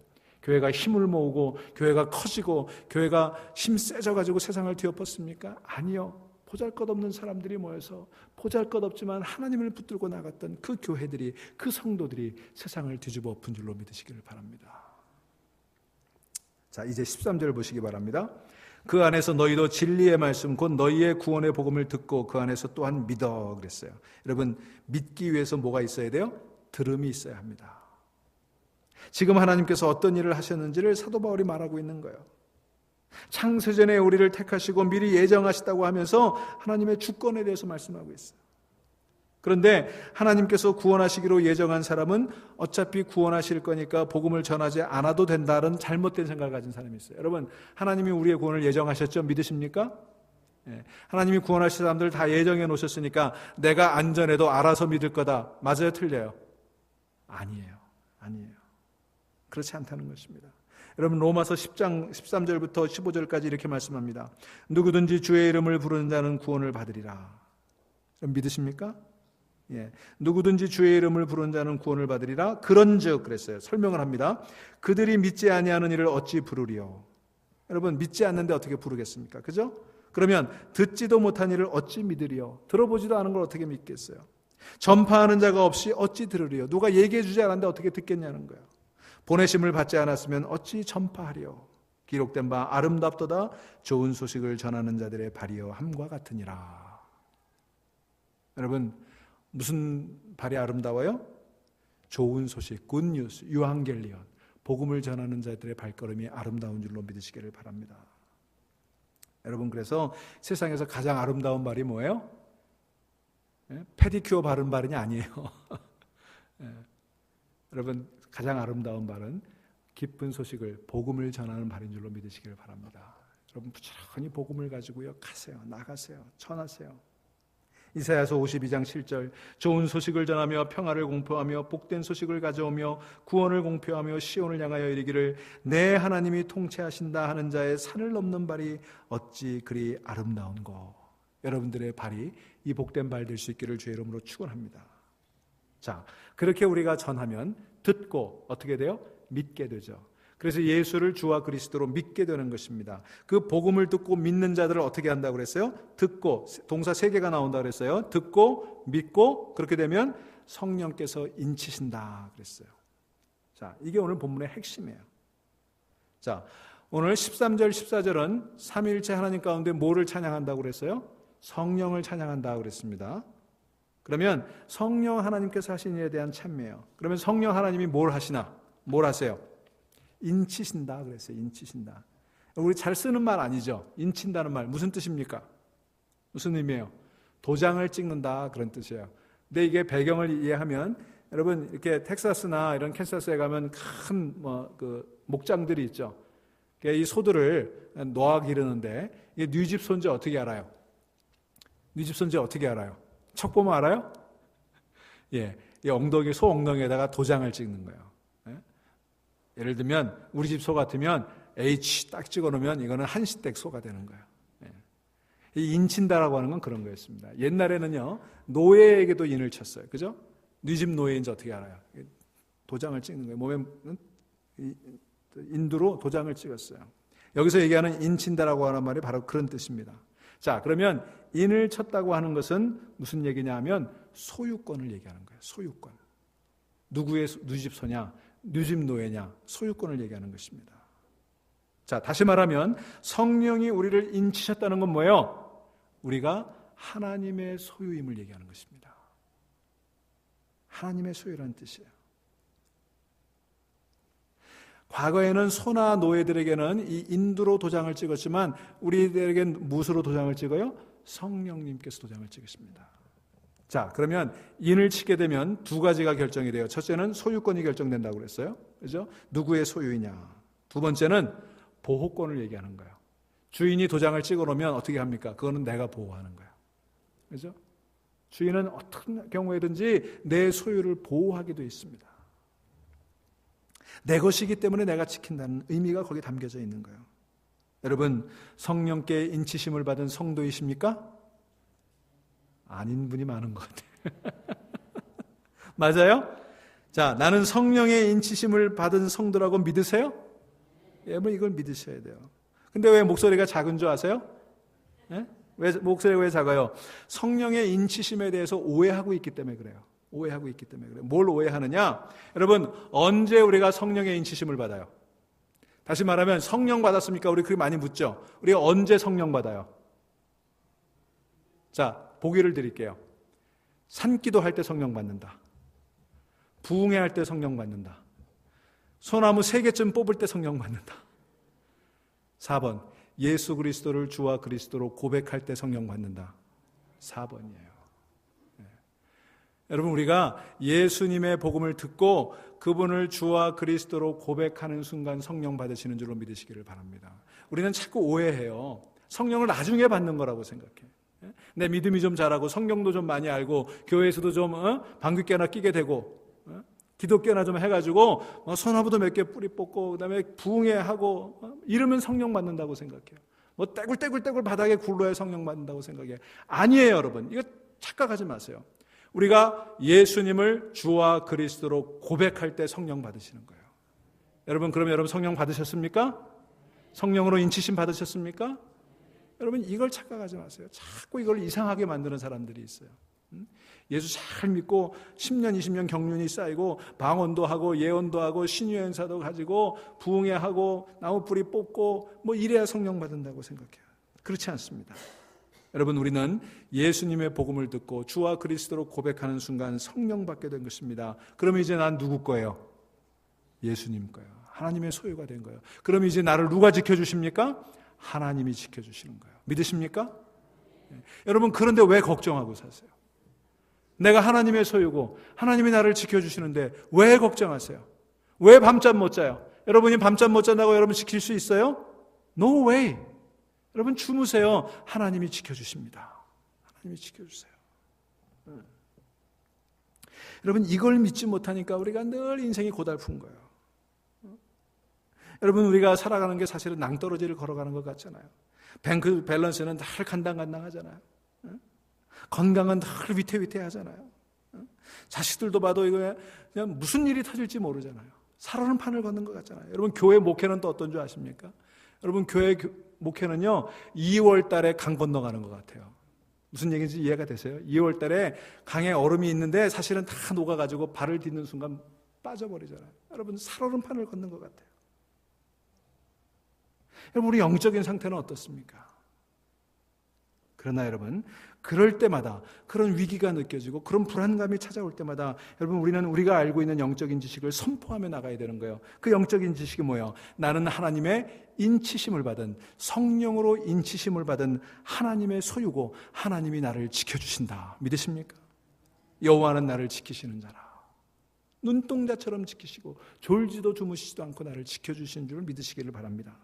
교회가 힘을 모으고 교회가 커지고 교회가 힘 세져가지고 세상을 뒤엎었습니까? 아니요. 보잘것없는 사람들이 모여서 보잘것없지만 하나님을 붙들고 나갔던 그 교회들이, 그 성도들이 세상을 뒤집어 엎은 줄로 믿으시기를 바랍니다. 자, 이제 13절 보시기 바랍니다. 그 안에서 너희도 진리의 말씀 곧 너희의 구원의 복음을 듣고 그 안에서 또한 믿어 그랬어요. 여러분 믿기 위해서 뭐가 있어야 돼요? 들음이 있어야 합니다. 지금 하나님께서 어떤 일을 하셨는지를 사도 바울이 말하고 있는 거예요. 창세전에 우리를 택하시고 미리 예정하시다고 하면서 하나님의 주권에 대해서 말씀하고 있어요. 그런데 하나님께서 구원하시기로 예정한 사람은 어차피 구원하실 거니까 복음을 전하지 않아도 된다는 잘못된 생각을 가진 사람이 있어요. 여러분 하나님이 우리의 구원을 예정하셨죠? 믿으십니까? 하나님이 구원하실 사람들 다 예정해 놓으셨으니까 내가 안전해도 알아서 믿을 거다. 맞아요? 틀려요? 아니에요. 그렇지 않다는 것입니다. 여러분 로마서 10장 13절부터 15절까지 이렇게 말씀합니다. 누구든지 주의 이름을 부르는 자는 구원을 받으리라. 믿으십니까? 누구든지 주의 이름을 부르는 자는 구원을 받으리라. 그런즉 그랬어요. 설명을 합니다. 그들이 믿지 아니하는 이를 어찌 부르리요? 여러분 믿지 않는데 어떻게 부르겠습니까? 그죠? 그러면 듣지도 못한 이를 어찌 믿으리요? 들어보지도 않은 걸 어떻게 믿겠어요? 전파하는 자가 없이 어찌 들으리요? 누가 얘기해 주지 않았는데 어떻게 듣겠냐는 거예요. 보내심을 받지 않았으면 어찌 전파하리요? 기록된 바 아름답도다 좋은 소식을 전하는 자들의 발이여 함과 같으니라. 여러분 무슨 발이 아름다워요? 좋은 소식, 굿뉴스, 유한겔리온, 복음을 전하는 자들의 발걸음이 아름다운 줄로 믿으시기를 바랍니다. 여러분 그래서 세상에서 가장 아름다운 발이 뭐예요? 페디큐어 바른 발이 아니에요. 여러분 가장 아름다운 발은 기쁜 소식을, 복음을 전하는 발인 줄로 믿으시기를 바랍니다. 여러분 부지런히 복음을 가지고요 가세요, 나가세요, 전하세요. 이사야서 52장 7절 좋은 소식을 전하며 평화를 공표하며 복된 소식을 가져오며 구원을 공표하며 시온을 향하여 이르기를 내 하나님이 통치하신다 하는 자의 산을 넘는 발이 어찌 그리 아름다운고. 여러분들의 발이 이 복된 발 될 수 있기를 주의 이름으로 축원합니다. 자, 그렇게 우리가 전하면 듣고 어떻게 돼요? 믿게 되죠. 그래서 예수를 주와 그리스도로 믿게 되는 것입니다. 그 복음을 듣고 믿는 자들을 어떻게 한다고 그랬어요? 듣고, 동사 3개가 나온다고 그랬어요. 듣고 믿고 그렇게 되면 성령께서 인치신다 그랬어요. 자, 이게 오늘 본문의 핵심이에요. 자, 오늘 13절 14절은 삼위일체 하나님 가운데 뭐를 찬양한다고 그랬어요? 성령을 찬양한다고 그랬습니다. 그러면 성령 하나님께서 하신 일에 대한 찬미예요. 그러면 성령 하나님이 뭘 하시나? 뭘 하세요? 인치신다 그랬어요. 인치신다. 우리 잘 쓰는 말 아니죠? 인친다는 말 무슨 뜻입니까? 무슨 의미예요? 도장을 찍는다 그런 뜻이에요. 근데 이게 배경을 이해하면 여러분 이렇게 텍사스나 이런 캔사스에 가면 큰 목장들이 있죠. 이 소들을 놓아 기르는데 이게 뉘집 손질 어떻게 알아요? 뉘집 손질 어떻게 알아요? 척 보면 알아요? 예, 이 엉덩이 소 엉덩이에다가 도장을 찍는 거예요. 예를 들면 우리 집 소 같으면 H 딱 찍어놓으면 이거는 한시댁 소가 되는 거예요. 이 인친다라고 하는 건 그런 거였습니다. 옛날에는요 노예에게도 인을 쳤어요. 그죠? 네 집 노예인지 어떻게 알아요? 도장을 찍는 거예요. 몸에 인두로 도장을 찍었어요. 여기서 얘기하는 인친다라고 하는 말이 바로 그런 뜻입니다. 자, 그러면 인을 쳤다고 하는 것은 무슨 얘기냐 하면 소유권을 얘기하는 거예요. 소유권. 누구의 누집 소냐? 누집 노예냐? 소유권을 얘기하는 것입니다. 자, 다시 말하면 성령이 우리를 인치셨다는 건 뭐예요? 우리가 하나님의 소유임을 얘기하는 것입니다. 하나님의 소유라는 뜻이에요. 과거에는 소나 노예들에게는 이 인두로 도장을 찍었지만 우리들에게는 무엇으로 도장을 찍어요? 성령님께서 도장을 찍으십니다. 자, 그러면 인을 치게 되면 두 가지가 결정이 돼요. 첫째는 소유권이 결정된다고 그랬어요. 그죠? 누구의 소유이냐. 두 번째는 보호권을 얘기하는 거예요. 주인이 도장을 찍어 놓으면 어떻게 합니까? 그거는 내가 보호하는 거예요. 그죠? 주인은 어떤 경우에든지 내 소유를 보호하게 되어 있습니다. 내 것이기 때문에 내가 지킨다는 의미가 거기에 담겨져 있는 거예요. 여러분, 성령께 인치심을 받은 성도이십니까? 아닌 분이 많은 것 같아요. 맞아요? 자, 나는 성령의 인치심을 받은 성도라고 믿으세요? 여러분, 이걸 믿으셔야 돼요. 근데 왜 목소리가 작은 줄 아세요? 네? 왜 목소리가 왜 작아요? 성령의 인치심에 대해서 오해하고 있기 때문에 그래요. 오해하고 있기 때문에 그래요. 뭘 오해하느냐? 여러분, 언제 우리가 성령의 인치심을 받아요? 다시 말하면 성령 받았습니까? 우리 그렇게 많이 묻죠. 우리가 언제 성령 받아요? 자, 보기를 드릴게요. 산기도 할 때 성령 받는다. 부흥회 할 때 성령 받는다. 소나무 3개쯤 뽑을 때 성령 받는다. 4번, 예수 그리스도를 주와 그리스도로 고백할 때 성령 받는다. 4번이에요. 여러분, 우리가 예수님의 복음을 듣고 그분을 주와 그리스도로 고백하는 순간 성령 받으시는 줄로 믿으시기를 바랍니다. 우리는 자꾸 오해해요. 성령을 나중에 받는 거라고 생각해. 내 믿음이 좀 자라고 성경도 좀 많이 알고 교회에서도 좀 방귀깨나 끼게 되고 기독교나 좀 해가지고 소나무도 몇 개 뿌리 뽑고 그다음에 부흥회하고 이러면 성령 받는다고 생각해요. 뭐 떼굴떼굴 바닥에 굴러야 성령 받는다고 생각해요. 아니에요, 여러분. 이거 착각하지 마세요. 우리가 예수님을 주와 그리스도로 고백할 때 성령 받으시는 거예요. 여러분, 그러면 여러분 성령 받으셨습니까? 성령으로 인치심 받으셨습니까? 여러분, 이걸 착각하지 마세요. 자꾸 이걸 이상하게 만드는 사람들이 있어요. 예수 잘 믿고 10년, 20년 경륜이 쌓이고 방언도 하고 예언도 하고 신유연사도 가지고 부흥회하고 나무뿌리 뽑고 뭐 이래야 성령 받는다고 생각해요. 그렇지 않습니다. 여러분, 우리는 예수님의 복음을 듣고 주와 그리스도로 고백하는 순간 성령 받게 된 것입니다. 그럼 이제 난 누구 거예요? 예수님 거예요. 하나님의 소유가 된 거예요. 그럼 이제 나를 누가 지켜주십니까? 하나님이 지켜주시는 거예요. 믿으십니까? 네. 여러분, 그런데 왜 걱정하고 사세요? 내가 하나님의 소유고 하나님이 나를 지켜주시는데 왜 걱정하세요? 왜 밤잠 못 자요? 여러분이 밤잠 못 잔다고 여러분 지킬 수 있어요? No way. 여러분, 주무세요. 하나님이 지켜주십니다. 하나님이 지켜주세요. 여러분, 이걸 믿지 못하니까 우리가 늘 인생이 고달픈 거예요. 여러분, 우리가 살아가는 게 사실은 낭떠러지를 걸어가는 것 같잖아요. 뱅크 밸런스는 늘 간당간당하잖아요. 건강은 늘 위태위태하잖아요. 자식들도 봐도 이거 그냥 무슨 일이 터질지 모르잖아요. 살아는 판을 걷는 것 같잖아요. 여러분, 교회 목회는 또 어떤 줄 아십니까? 여러분, 교회 목회는요 2월 달에 강 건너가는 것 같아요. 무슨 얘기인지 이해가 되세요? 2월 달에 강에 얼음이 있는데 사실은 다 녹아가지고 발을 딛는 순간 빠져버리잖아요. 여러분, 살얼음 판을 걷는 것 같아요. 여러분, 우리 영적인 상태는 어떻습니까? 그러나 여러분, 그럴 때마다 그런 위기가 느껴지고 그런 불안감이 찾아올 때마다 여러분, 우리는 우리가 알고 있는 영적인 지식을 선포하며 나가야 되는 거예요. 그 영적인 지식이 뭐예요? 나는 하나님의 인치심을 받은, 성령으로 인치심을 받은 하나님의 소유고 하나님이 나를 지켜주신다. 믿으십니까? 여호와는 나를 지키시는 자라. 눈동자처럼 지키시고 졸지도 주무시지도 않고 나를 지켜주시는 줄 믿으시기를 바랍니다.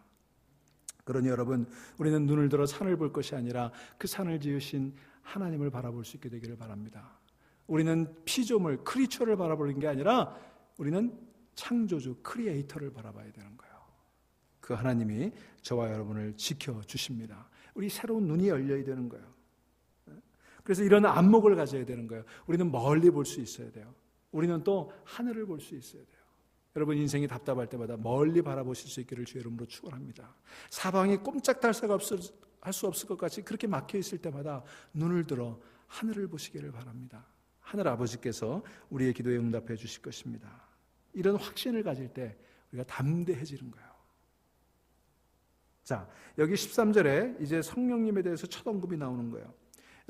그러니 여러분, 우리는 눈을 들어 산을 볼 것이 아니라 그 산을 지으신 하나님을 바라볼 수 있게 되기를 바랍니다. 우리는 피조물, 크리처를 바라보는 게 아니라 우리는 창조주, 크리에이터를 바라봐야 되는 거예요. 그 하나님이 저와 여러분을 지켜주십니다. 우리 새로운 눈이 열려야 되는 거예요. 그래서 이런 안목을 가져야 되는 거예요. 우리는 멀리 볼 수 있어야 돼요. 우리는 또 하늘을 볼 수 있어야 돼요. 여러분, 인생이 답답할 때마다 멀리 바라보실 수 있기를 주의 이름으로 축원합니다. 사방이 꼼짝달싹 할 수 없을 것 같이 그렇게 막혀 있을 때마다 눈을 들어 하늘을 보시기를 바랍니다. 하늘 아버지께서 우리의 기도에 응답해 주실 것입니다. 이런 확신을 가질 때 우리가 담대해지는 거예요. 자, 여기 13절에 이제 성령님에 대해서 첫 언급이 나오는 거예요.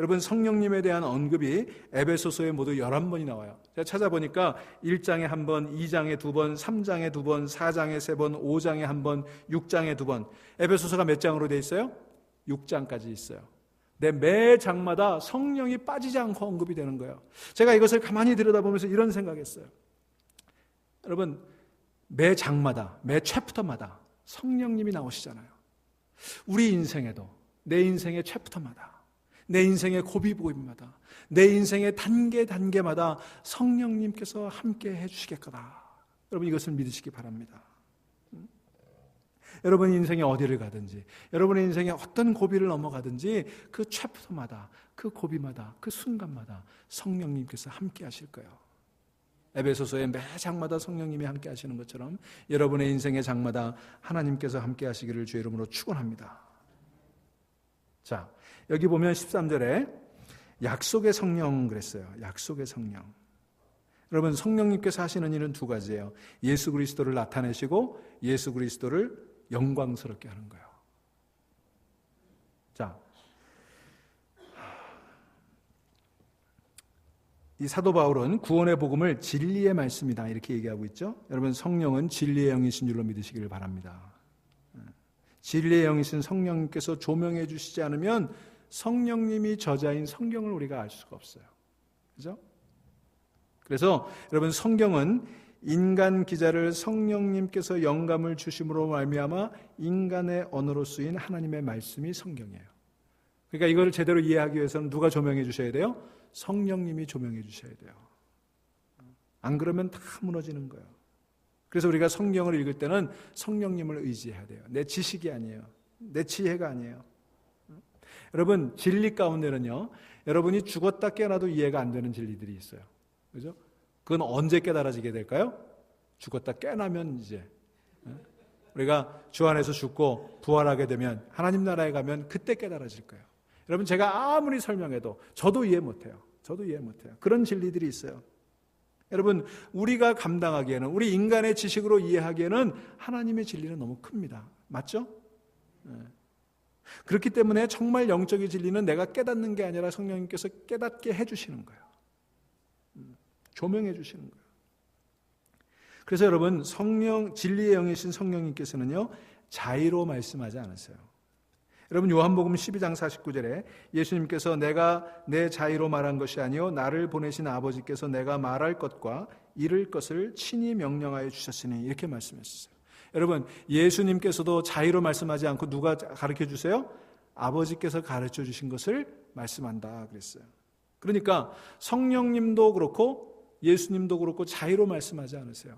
여러분 성령님에 대한 언급이 에베소서에 모두 11번이 나와요. 제가 찾아보니까 1장에 한 번, 2장에 2번, 3장에 2번, 4장에 3번, 5장에 한 번, 6장에 2번. 에베소서가 몇 장으로 되어 있어요? 6장까지 있어요. 매 장마다 성령이 빠지지 않고 언급이 되는 거예요. 제가 이것을 가만히 들여다보면서 이런 생각했어요. 여러분 매 장마다, 매 챕터마다 성령님이 나오시잖아요. 우리 인생에도, 내 인생의 챕터마다, 내 인생의 고비고비마다, 내 인생의 단계마다 성령님께서 함께 해주시겠 거다. 여러분 이것을 믿으시기 바랍니다. 여러분 인생에 어디를 가든지, 여러분의 인생에 어떤 고비를 넘어가든지 그 챕터마다, 그 고비마다, 그 순간마다 성령님께서 함께 하실 거예요. 에베소서의 매 장마다 성령님이 함께 하시는 것처럼 여러분의 인생의 장마다 하나님께서 함께 하시기를 주의 이름으로 축원합니다. 자, 여기 보면 13절에 약속의 성령 그랬어요. 약속의 성령. 여러분 성령님께서 하시는 일은 두 가지예요. 예수 그리스도를 나타내시고 예수 그리스도를 영광스럽게 하는 거예요. 자, 이 사도 바울은 구원의 복음을 진리의 말씀이다 이렇게 얘기하고 있죠. 여러분 성령은 진리의 영이신 줄로 믿으시기를 바랍니다. 진리의 영이신 성령님께서 조명해 주시지 않으면 성령님이 저자인 성경을 우리가 알 수가 없어요. 그죠? 그래서 여러분 성경은 인간 기자를 성령님께서 영감을 주심으로 말미암아 인간의 언어로 쓰인 하나님의 말씀이 성경이에요. 그러니까 이거를 제대로 이해하기 위해서는 누가 조명해 주셔야 돼요? 성령님이 조명해 주셔야 돼요. 안 그러면 다 무너지는 거예요. 그래서 우리가 성경을 읽을 때는 성령님을 의지해야 돼요. 내 지식이 아니에요. 내 지혜가 아니에요. 여러분 진리 가운데는요, 여러분이 죽었다 깨어나도 이해가 안 되는 진리들이 있어요. 그죠? 그건 언제 깨달아지게 될까요? 죽었다 깨어나면 이제 우리가 주 안에서 죽고 부활하게 되면 하나님 나라에 가면 그때 깨달아질 거예요. 여러분 제가 아무리 설명해도 저도 이해 못해요. 그런 진리들이 있어요. 여러분 우리가 감당하기에는, 우리 인간의 지식으로 이해하기에는 하나님의 진리는 너무 큽니다. 맞죠? 그렇기 때문에 정말 영적인 진리는 내가 깨닫는 게 아니라 성령님께서 깨닫게 해주시는 거예요. 조명해 주시는 거예요. 그래서 여러분 성령, 진리의 영이신 성령님께서는요 자의로 말씀하지 않으세요. 여러분 요한복음 12장 49절에 예수님께서 내가 내 자의로 말한 것이 아니요 나를 보내신 아버지께서 내가 말할 것과 이를 것을 친히 명령하여 주셨으니 이렇게 말씀하셨어요. 여러분 예수님께서도 자의로 말씀하지 않고 누가 가르쳐 주세요? 아버지께서 가르쳐 주신 것을 말씀한다 그랬어요. 그러니까 성령님도 그렇고 예수님도 그렇고 자의로 말씀하지 않으세요.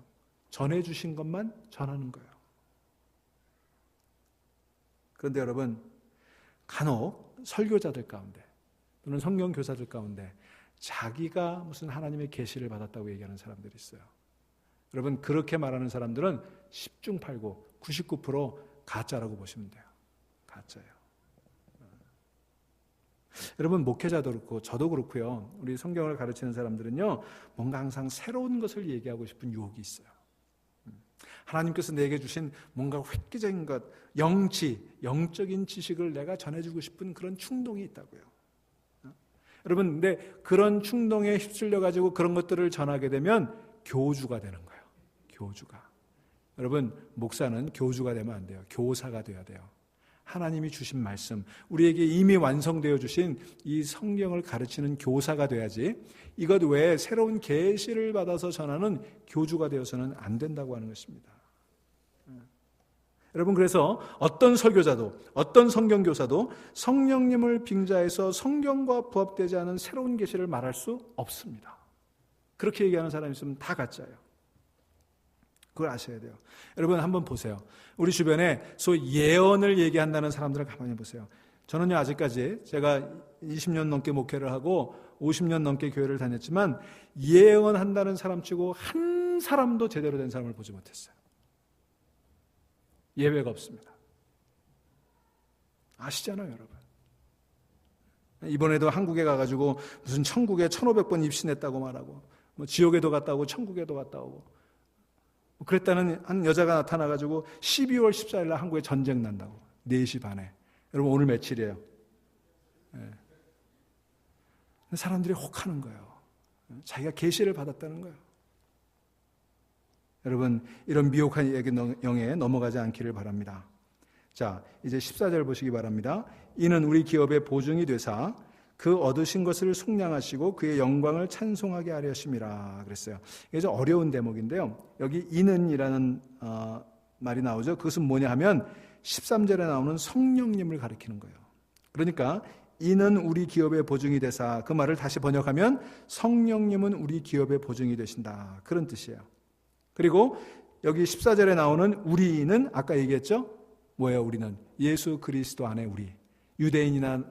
전해주신 것만 전하는 거예요. 그런데 여러분 간혹 설교자들 가운데 또는 성경 교사들 가운데 자기가 무슨 하나님의 계시를 받았다고 얘기하는 사람들이 있어요. 여러분 그렇게 말하는 사람들은 10중 8구 99% 가짜라고 보시면 돼요. 가짜예요. 여러분 목회자도 그렇고 저도 그렇고요. 우리 성경을 가르치는 사람들은요 뭔가 항상 새로운 것을 얘기하고 싶은 유혹이 있어요. 하나님께서 내게 주신 뭔가 획기적인 것, 영적인 지식을 내가 전해주고 싶은 그런 충동이 있다고요. 여러분 근데 그런 충동에 휩쓸려 가지고 그런 것들을 전하게 되면 교주가 되는 거예요. 교주가. 여러분 목사는 교주가 되면 안 돼요. 교사가 돼야 돼요. 하나님이 주신 말씀, 우리에게 이미 완성되어 주신 이 성경을 가르치는 교사가 돼야지 이것 외에 새로운 계시를 받아서 전하는 교주가 되어서는 안 된다고 하는 것입니다. 여러분 그래서 어떤 설교자도 어떤 성경교사도 성령님을 빙자해서 성경과 부합되지 않은 새로운 계시를 말할 수 없습니다. 그렇게 얘기하는 사람이 있으면 다 가짜예요. 그걸 아셔야 돼요. 여러분 한번 보세요. 우리 주변에 소위 예언을 얘기한다는 사람들을 가만히 보세요. 저는요 아직까지 제가 20년 넘게 목회를 하고 50년 넘게 교회를 다녔지만 예언한다는 사람치고 한 사람도 제대로 된 사람을 보지 못했어요. 예외가 없습니다. 아시잖아요 여러분. 이번에도 한국에 가가지고 무슨 천국에 1500번 입신했다고 말하고 뭐 지옥에도 갔다 오고 천국에도 갔다 오고 그랬다는 한 여자가 나타나가지고 12월 14일 날 한국에 전쟁 난다고 4시 반에. 여러분 오늘 며칠이에요? 사람들이 혹하는 거예요. 자기가 계시를 받았다는 거예요. 여러분, 이런 미혹한 영에 넘어가지 않기를 바랍니다. 자, 이제 14절 보시기 바랍니다. 이는 우리 기업의 보증이 되사 그 얻으신 것을 속량하시고 그의 영광을 찬송하게 하려 하심이라 그랬어요. 이게 좀 어려운 대목인데요. 여기 이는이라는 말이 나오죠. 그것은 뭐냐 하면 13절에 나오는 성령님을 가리키는 거예요. 그러니까 이는 우리 기업의 보증이 되사, 그 말을 다시 번역하면 성령님은 우리 기업의 보증이 되신다, 그런 뜻이에요. 그리고 여기 14절에 나오는 우리는 아까 얘기했죠? 뭐예요? 우리는 예수 그리스도 안에 우리, 유대인이나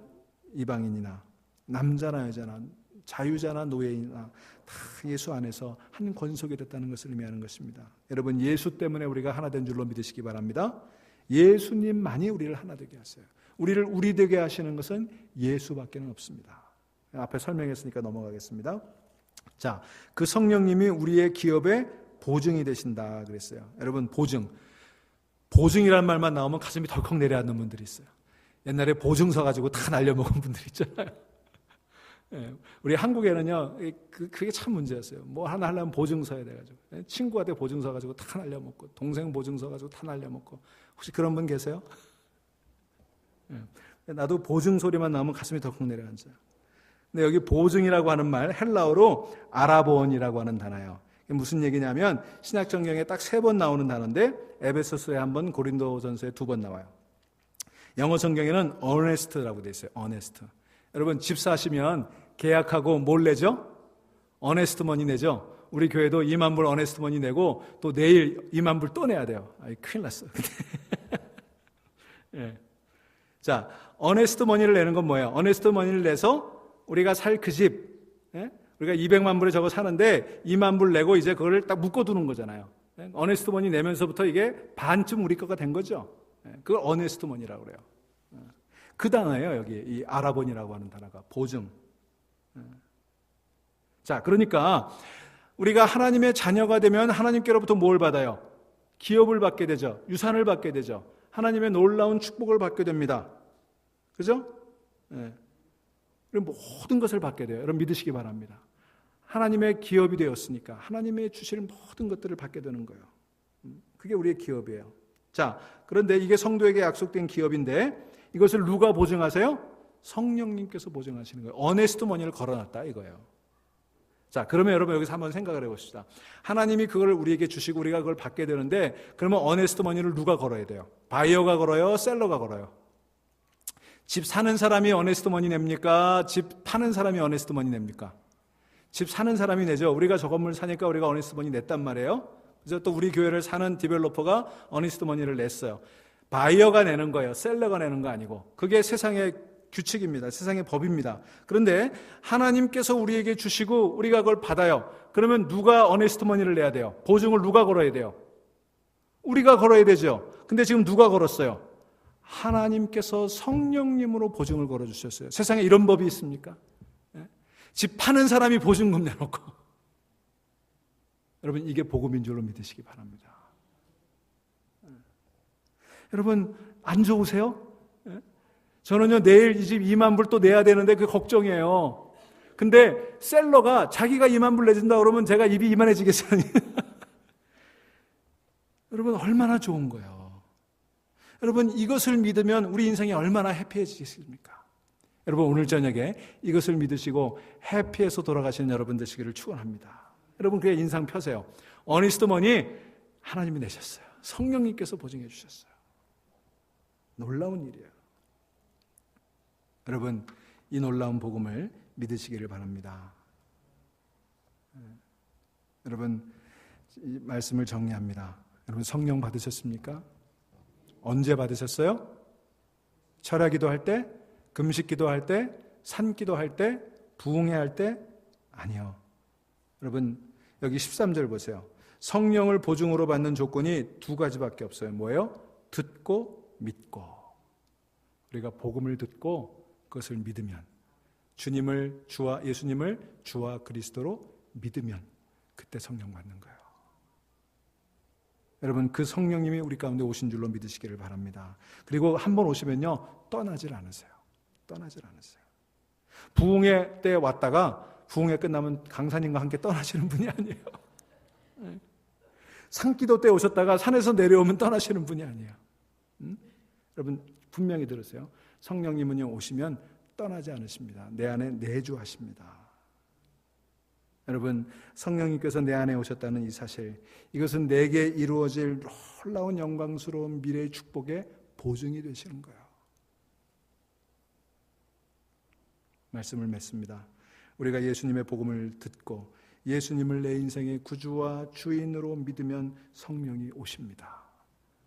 이방인이나 남자나 여자나 자유자나 노예이나 다 예수 안에서 한 권속이 됐다는 것을 의미하는 것입니다. 여러분, 예수 때문에 우리가 하나 된 줄로 믿으시기 바랍니다. 예수님만이 우리를 하나 되게 하세요. 우리를 우리 되게 하시는 것은 예수밖에 없습니다. 앞에 설명했으니까 넘어가겠습니다. 자, 그 성령님이 우리의 기업의 보증이 되신다 그랬어요. 여러분, 보증이라는 말만 나오면 가슴이 덜컥 내려앉는 분들이 있어요. 옛날에 보증서 가지고 다 날려먹은 분들 있잖아요. 예, 우리 한국에는요, 그게 참 문제였어요. 뭐 하나 하려면 보증서야 돼가지고. 친구한테 보증서 가지고 다 날려먹고, 동생 보증서 가지고 다 날려먹고. 혹시 그런 분 계세요? 예, 나도 보증 소리만 나오면 가슴이 덜컥 내려앉아요. 근데 여기 보증이라고 하는 말, 헬라어로 아라본이라고 하는 단어예요. 무슨 얘기냐면 신약성경에 딱 3번 나오는 단어인데 에베소서에 1번, 고린도전서에 2번 나와요. 영어 성경에는 earnest라고 되어 있어요. earnest. 여러분, 집 사시면 계약하고 뭘 내죠? earnest money 내죠? 우리 교회도 2만 불 earnest money 내고 또 내일 2만 불 또 내야 돼요. 큰일 났어. 예. 자, earnest money를 내는 건 뭐예요? earnest money를 내서 우리가 살 그 집, 예? 우리가 200만 불에 저거 사는데 2만 불 내고 이제 그걸 딱 묶어두는 거잖아요. earnest money 내면서부터 이게 반쯤 우리 거가 된 거죠. 그걸 earnest money라고 그래요. 그 단어예요, 여기. 이 아라본이라고 하는 단어가. 보증. 자, 그러니까 우리가 하나님의 자녀가 되면 하나님께로부터 뭘 받아요? 기업을 받게 되죠. 유산을 받게 되죠. 하나님의 놀라운 축복을 받게 됩니다. 그죠? 네. 그리고 모든 것을 받게 돼요. 여러분 믿으시기 바랍니다. 하나님의 기업이 되었으니까 하나님의 주실 모든 것들을 받게 되는 거예요. 그게 우리의 기업이에요. 자, 그런데 이게 성도에게 약속된 기업인데 이것을 누가 보증하세요? 성령님께서 보증하시는 거예요. 어네스트 머니를 걸어놨다 이거예요. 자, 그러면 여러분 여기서 한번 생각을 해봅시다. 하나님이 그걸 우리에게 주시고 우리가 그걸 받게 되는데 그러면 어네스트 머니를 누가 걸어야 돼요? 바이어가 걸어요? 셀러가 걸어요? 집 사는 사람이 어네스트 머니 냅니까? 집 파는 사람이 어네스트 머니 냅니까? 집 사는 사람이 내죠. 우리가 저 건물 사니까 우리가 어네스트 머니 냈단 말이에요. 그래서 또 우리 교회를 사는 디벨로퍼가 어네스트 머니를 냈어요. 바이어가 내는 거예요. 셀러가 내는 거 아니고. 그게 세상의 규칙입니다. 세상의 법입니다. 그런데 하나님께서 우리에게 주시고 우리가 그걸 받아요. 그러면 누가 어네스트 머니를 내야 돼요? 보증을 누가 걸어야 돼요? 우리가 걸어야 되죠. 근데 지금 누가 걸었어요? 하나님께서 성령님으로 보증을 걸어주셨어요. 세상에 이런 법이 있습니까? 집 파는 사람이 보증금 내놓고. 여러분 이게 복음인 줄로 믿으시기 바랍니다. 여러분 안 좋으세요? 저는요 내일 이 집 2만 불 또 내야 되는데 그게 걱정이에요. 근데 셀러가 자기가 2만 불 내준다 그러면 제가 입이 이만해지겠어요? 여러분 얼마나 좋은 거예요. 여러분 이것을 믿으면 우리 인생이 얼마나 해피해지겠습니까? 여러분 오늘 저녁에 이것을 믿으시고 해피해서 돌아가시는 여러분 되시기를 축원합니다. 여러분 그의 인상 펴세요. 어니스트 머니 하나님이 내셨어요. 성령님께서 보증해 주셨어요. 놀라운 일이에요. 여러분 이 놀라운 복음을 믿으시기를 바랍니다. 여러분 이 말씀을 정리합니다. 여러분 성령 받으셨습니까? 언제 받으셨어요? 철야 기도할 때? 금식 기도할 때? 산 기도할 때? 부흥회 할 때? 아니요. 여러분 여기 13절 보세요. 성령을 보증으로 받는 조건이 2가지밖에 없어요. 뭐예요? 듣고 믿고. 우리가 복음을 듣고 그것을 믿으면 예수님을 주와 그리스도로 믿으면 그때 성령 받는 거예요. 여러분 그 성령님이 우리 가운데 오신 줄로 믿으시기를 바랍니다. 그리고 한번 오시면요 떠나질 않으세요. 떠나질 않으세요. 부흥회 때 왔다가 부흥회 끝나면 강사님과 함께 떠나시는 분이 아니에요. 산기도 때 오셨다가 산에서 내려오면 떠나시는 분이 아니에요. 여러분 분명히 들으세요. 성령님은요 오시면 떠나지 않으십니다. 내 안에 내주하십니다. 여러분 성령님께서 내 안에 오셨다는 이 사실, 이것은 내게 이루어질 놀라운 영광스러운 미래의 축복의 보증이 되시는 거예요. 말씀을 맺습니다. 우리가 예수님의 복음을 듣고 예수님을 내 인생의 구주와 주인으로 믿으면 성령이 오십니다.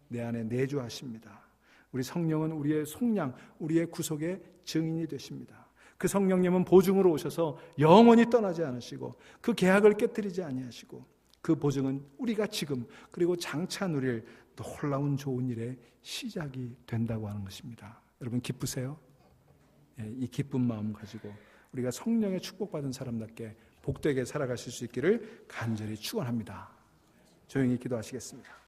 내 안에 내주하십니다. 우리 성령은 우리의 속량, 우리의 구속의 증인이 되십니다. 그 성령님은 보증으로 오셔서 영원히 떠나지 않으시고 그 계약을 깨뜨리지 아니하시고 그 보증은 우리가 지금 그리고 장차 누릴 놀라운 좋은 일의 시작이 된다고 하는 것입니다. 여러분 기쁘세요? 이 기쁜 마음 가지고 우리가 성령의 축복받은 사람답게 복되게 살아가실 수 있기를 간절히 축원합니다. 조용히 기도하시겠습니다.